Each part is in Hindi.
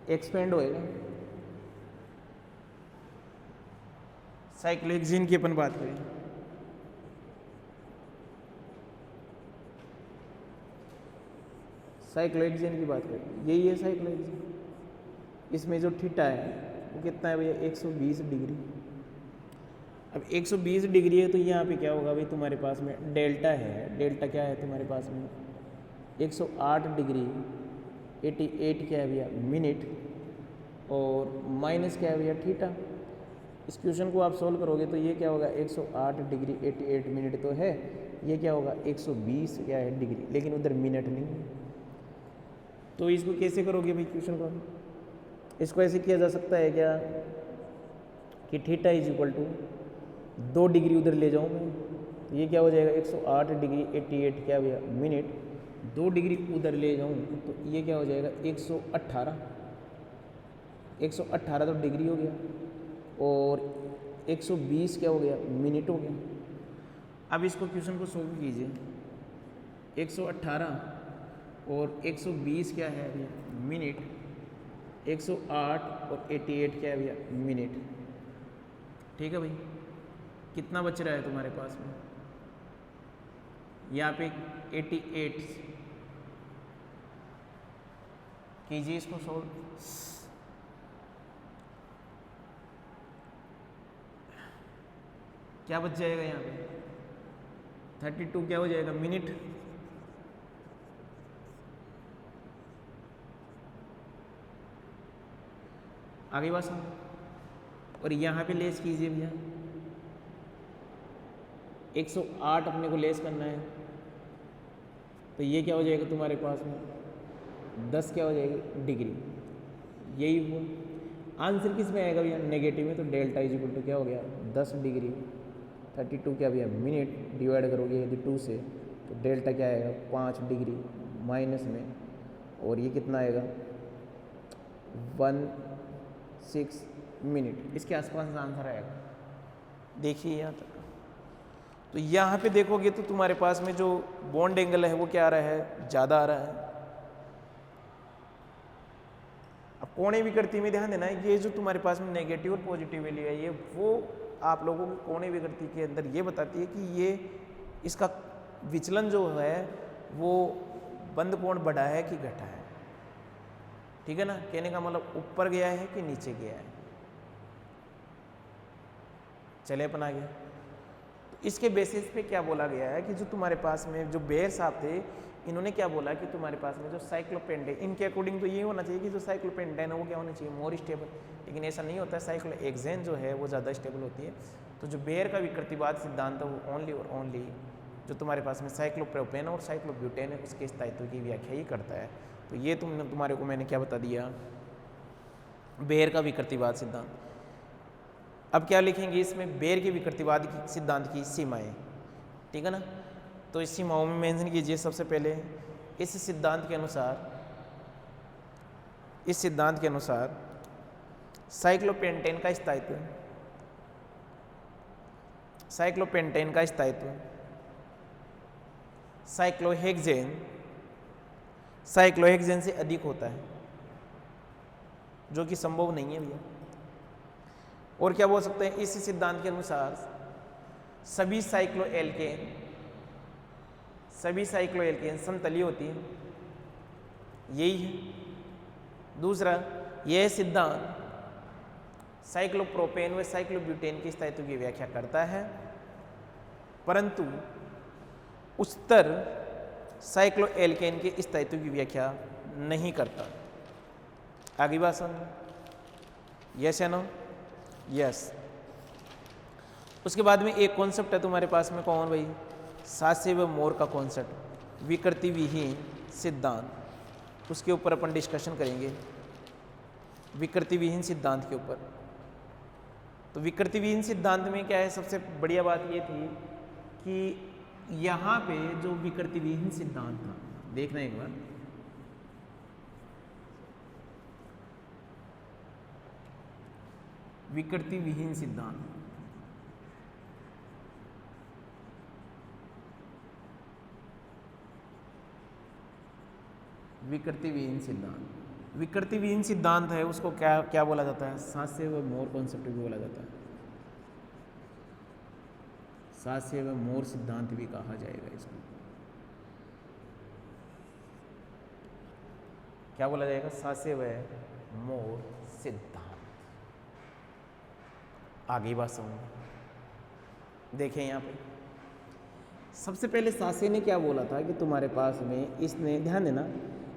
एक्सपेंड होएगा। साइक्लोहेक्सेन की अपन बात करें, साइक्लोहेक्सेन की बात करें, यही है साइक्लोहेक्सेन। इसमें जो थीटा है वो कितना है भैया, 120 डिग्री। अब 120 डिग्री है तो यहाँ पे क्या होगा भाई, तुम्हारे पास में डेल्टा है। डेल्टा क्या है तुम्हारे पास में, 108 डिग्री 88 क्या है भैया मिनट, और माइनस क्या है भैया थीटा। इस क्वेश्चन को आप सोल्व करोगे तो ये क्या होगा, 108 डिग्री 88 मिनट तो है, ये क्या होगा 120 क्या है डिग्री, लेकिन उधर मिनट नहीं है। तो इसको कैसे करोगे भाई क्वेश्चन को, इसको ऐसे किया जा सकता है क्या कि theta is equal to 2 degree उधर ले जाऊँ मैं, तो ये क्या हो जाएगा 108 डिग्री 88 क्या भैया मिनट, 2 डिग्री उधर ले जाऊँ तो ये क्या हो जाएगा 118 तो डिग्री हो गया, और 120 क्या हो गया मिनट हो गया। अब इसको क्वेश्चन को सोल्व कीजिए, 118 और 120 क्या है भैया मिनट, 108 और 88 क्या है भैया मिनट। ठीक है भाई, कितना बच रहा है तुम्हारे पास में, यहाँ पे 88 कीजिए इसको सोल्व। क्या बच जाएगा यहाँ पे 32 क्या हो जाएगा मिनट, आगे बात समझ। और यहाँ पे लेस कीजिए भैया, 108 अपने को लेस करना है, तो ये क्या हो जाएगा तुम्हारे पास में 10 क्या हो जाएगी डिग्री। यही हुआ आंसर, किस में आएगा भैया नेगेटिव में, तो डेल्टा इज इक्वल टू क्या हो गया 10 डिग्री 32 क्या भैया मिनट, डिवाइड करोगे यदि 2 से तो डेल्टा क्या आएगा 5 डिग्री माइनस में, और ये कितना आएगा 16 मिनट, इसके आसपास आंसर आएगा। देखिए यहाँ तक, तो यहाँ पे देखोगे तो तुम्हारे पास में जो बॉन्ड एंगल है वो क्या आ रहा है, ज़्यादा आ रहा है। अब कोणे विकृति में ध्यान देना है, ये जो तुम्हारे पास में नेगेटिव और पॉजिटिव वैल्यू है, ये वो आप लोगों को कोणे विकृति के अंदर ये बताती है कि ये इसका विचलन जो है वो बंद कोण बढ़ा है कि घटा है। ठीक है ना, कहने का मतलब ऊपर गया है कि नीचे गया है। चले अपन आगे, तो इसके बेसिस पे क्या बोला गया है कि जो तुम्हारे पास में जो बेयर साहब थे, इन्होंने क्या बोला कि तुम्हारे पास में जो साइक्लोपेंट है, इनके अकॉर्डिंग तो ये होना चाहिए कि जो साइक्लोपेंट है ना वो क्या होना चाहिए मोर स्टेबल, लेकिन ऐसा नहीं होता है। साइक्लोहेक्सेन जो है वो ज़्यादा स्टेबल होती है। तो जो बेयर का विकृतिवाद सिद्धांत है वो ओनली और ओनली जो तुम्हारे पास में साइक्लोप्रोपेन और साइक्लोब्यूटेन है उसके स्थायित्व की व्याख्या ही करता है। तो ये तुम्हारे को मैंने क्या बता दिया, बेयर का विकृतिवाद सिद्धांत। अब क्या लिखेंगे इसमें, बेयर के विकृतिवाद की सिद्धांत की सीमाएं। ठीक है ना, तो इस सीमाओं में मेंशन कीजिए सबसे पहले इस सिद्धांत के अनुसार साइक्लोपेंटेन का स्थायित्व, साइक्लोहेक्सेन से अधिक होता है, जो कि संभव नहीं है भैया। और क्या बोल सकते हैं, इस सिद्धांत के अनुसार सभी साइक्लोएल्केन समतलीय होती है, यही है। दूसरा, यह सिद्धांत साइक्लोप्रोपेन व साइक्लोब्यूटेन के स्थायित्व की व्याख्या करता है, परंतु उच्चतर साइक्लोएल्केन के स्थायित्व की व्याख्या नहीं करता। आगे बात समझ, यस या नो, यस। उसके बाद में एक कॉन्सेप्ट है तुम्हारे पास में, कौन भाई, सासे व मोर का कॉन्सेप्ट, विकृति विहीन सिद्धांत। उसके ऊपर अपन डिस्कशन करेंगे, विकृति विहीन सिद्धांत के ऊपर। तो विकृति विहीन सिद्धांत में क्या है, सबसे बढ़िया बात ये थी कि यहाँ पे जो विकृति विहीन सिद्धांत था, देखना एक बार, विकृति विहीन सिद्धांत, विकृति विहीन सिद्धांत विकृतिविहीन सिद्धांत है उसको क्या क्या बोला जाता है? सास्य व मोर कॉन्सेप्ट भी बोला जाता है, सास्य व मोर सिद्धांत भी कहा जाएगा इसको। क्या बोला जाएगा? सास्य व मोर सिद्धांत। आगे बात समझो, देखें यहाँ पे सबसे पहले सास्य ने क्या बोला था कि तुम्हारे पास में, इसने ध्यान देना,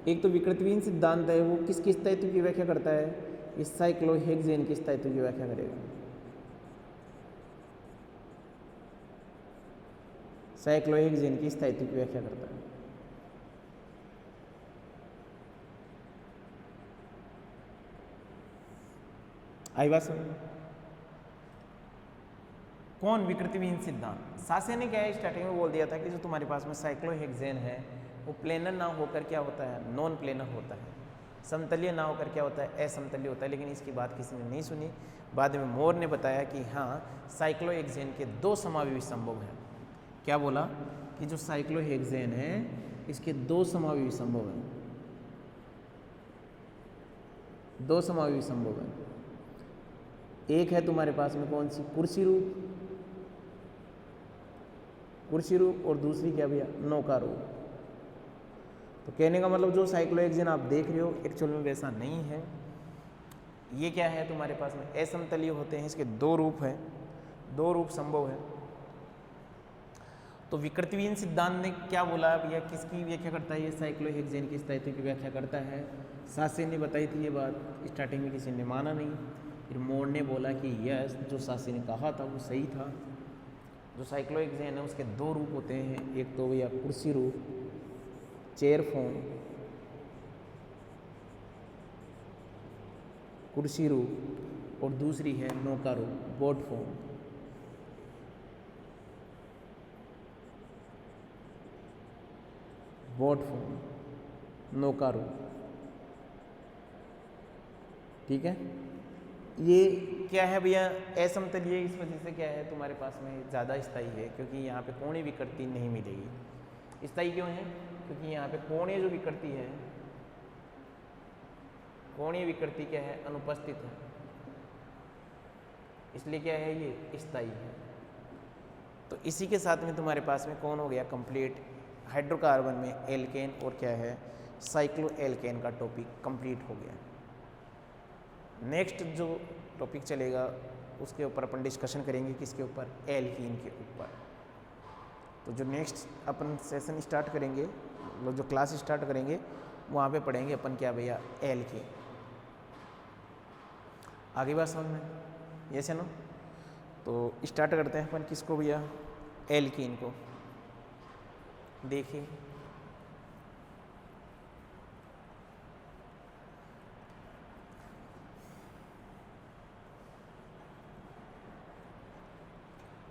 एक तो विकृतिविहीन सिद्धांत है वो किस स्थायित्व की व्याख्या करता है? इस साइक्लोहेक्सेन के स्थायित्व की व्याख्या करेगा। साइक्लोहेक्सेन की स्थायित्व की व्याख्या करता है। आई बात समझ? कौन? विकृतिविहीन सिद्धांत। सास्य ने क्या है स्टार्टिंग में बोल दिया था कि जो तुम्हारे पास में साइक्लोहेक्सेन है वो प्लेनर ना होकर क्या होता है? नॉन प्लेनर होता है। समतलीय ना होकर क्या होता है? असमतलीय होता है। लेकिन इसकी बात किसी ने नहीं सुनी। बाद में मोर ने बताया कि हाँ, साइक्लोहेक्सेन के दो समावेशी संभव है। क्या बोला? कि जो साइक्लोहेक्सेन है इसके दो समावेशी संभव है, दो समावेशी संभव है। एक है तुम्हारे पास में कौन सी? कुर्सी रूप, कुर्सी रूप, और दूसरी क्या भैया? नौका रूप। तो कहने का मतलब जो साइक्लोहेक्सेन आप देख रहे हो एक्चुअल में वैसा नहीं है। ये क्या है तुम्हारे पास में? असमतलीय होते हैं। इसके दो रूप हैं, दो रूप संभव है। तो विकृतिविहीन सिद्धांत ने क्या बोला भैया? किसकी व्याख्या करता है? ये साइक्लोहेक्सेन की स्थायित्व की व्याख्या करता है। सास्य ने बताई थी ये बात, स्टार्टिंग में किसी ने माना नहीं। फिर मोर ने बोला कि यस, जो सास्य ने कहा था वो सही था। जो साइक्लोहेक्सेन है उसके दो रूप होते हैं, एक तो भैया कुर्सी रूप, चेयर फॉर्म, कुर्सी रूप, और दूसरी है नौका रूप, बोट फॉर्म। बोट फॉर्म, नौका रूप। ठीक है, ये क्या है भैया? असमतलीय। इस वजह से क्या है तुम्हारे पास में ज़्यादा स्थायी है, क्योंकि यहाँ पे कोणीय विकृति नहीं मिलेगी। स्थायी क्यों है? क्योंकि यहाँ पे कोणीय जो विकृति है, कोणीय विकृति क्या है? अनुपस्थित है। इसलिए क्या है? ये स्थायी है। तो इसी के साथ में तुम्हारे पास में कौन हो गया कंप्लीट? हाइड्रोकार्बन में एल्केन और क्या है? साइक्लो एल्केन का टॉपिक कंप्लीट हो गया। नेक्स्ट जो टॉपिक चलेगा उसके ऊपर अपन डिस्कशन करेंगे, किसके ऊपर? एल्कीन के ऊपर। तो जो नेक्स्ट अपन सेशन स्टार्ट करेंगे, जो क्लास स्टार्ट करेंगे, वहाँ पे पढ़ेंगे अपन क्या भैया? एल्कीन। आगे बात समझ में? यस है ना? तो स्टार्ट करते हैं अपन किसको भैया? एल्कीन को। देखिए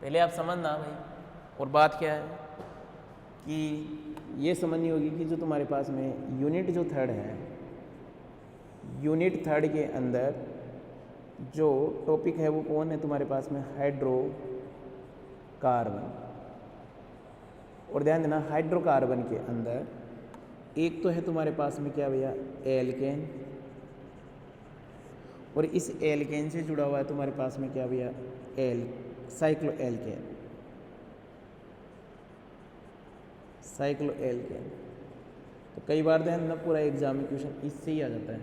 पहले आप समझना भाई, और बात क्या है कि ये समझनी होगी कि जो तुम्हारे पास में यूनिट जो थर्ड है, यूनिट थर्ड के अंदर जो टॉपिक है वो कौन है तुम्हारे पास में? हाइड्रोकार्बन। और ध्यान देना, हाइड्रोकार्बन के अंदर एक तो है तुम्हारे पास में क्या भैया? एल्केन, और इस एल्केन से जुड़ा हुआ है तुम्हारे पास में क्या भैया? Cycloalkane, cycloalkane. तो कई बार ध्यान ना, पूरा एग्जाम में क्वेश्चन इससे ही आ जाता है।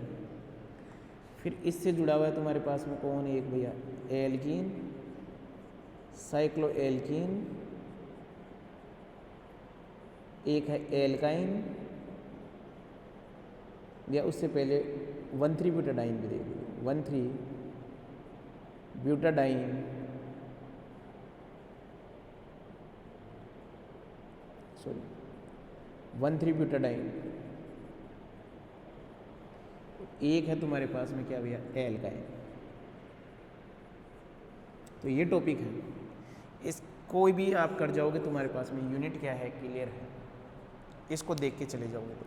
फिर इससे जुड़ा हुआ है तुम्हारे पास में कौन है? एक भैया एल्कीन, साइक्लो एल्कीन, एक है एल्काइन, या उससे पहले 1,3-ब्यूटाडाइन भी देख लीजिए। 1,3-ब्यूटाडाइन, सॉरी 1,3-ब्यूटाडाइन। एक है तुम्हारे पास में क्या भैया? एल्काइन। तो ये टॉपिक है, इस कोई भी आप कर जाओगे तुम्हारे पास में यूनिट क्या है? क्लियर है। इसको देख के चले जाओगे तो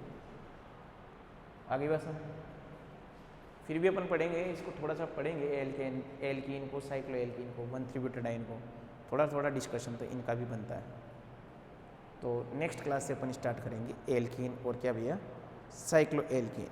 आगे बस। फिर भी अपन पढ़ेंगे इसको, थोड़ा सा पढ़ेंगे एल्कीन को, साइक्लो एल्कीन को, 1,3-ब्यूटाडाइन को, थोड़ा थोड़ा डिस्कशन तो इनका भी बनता है। तो नेक्स्ट क्लास से अपन स्टार्ट करेंगे एल्कीन और क्या भैया? Cyclo alkene.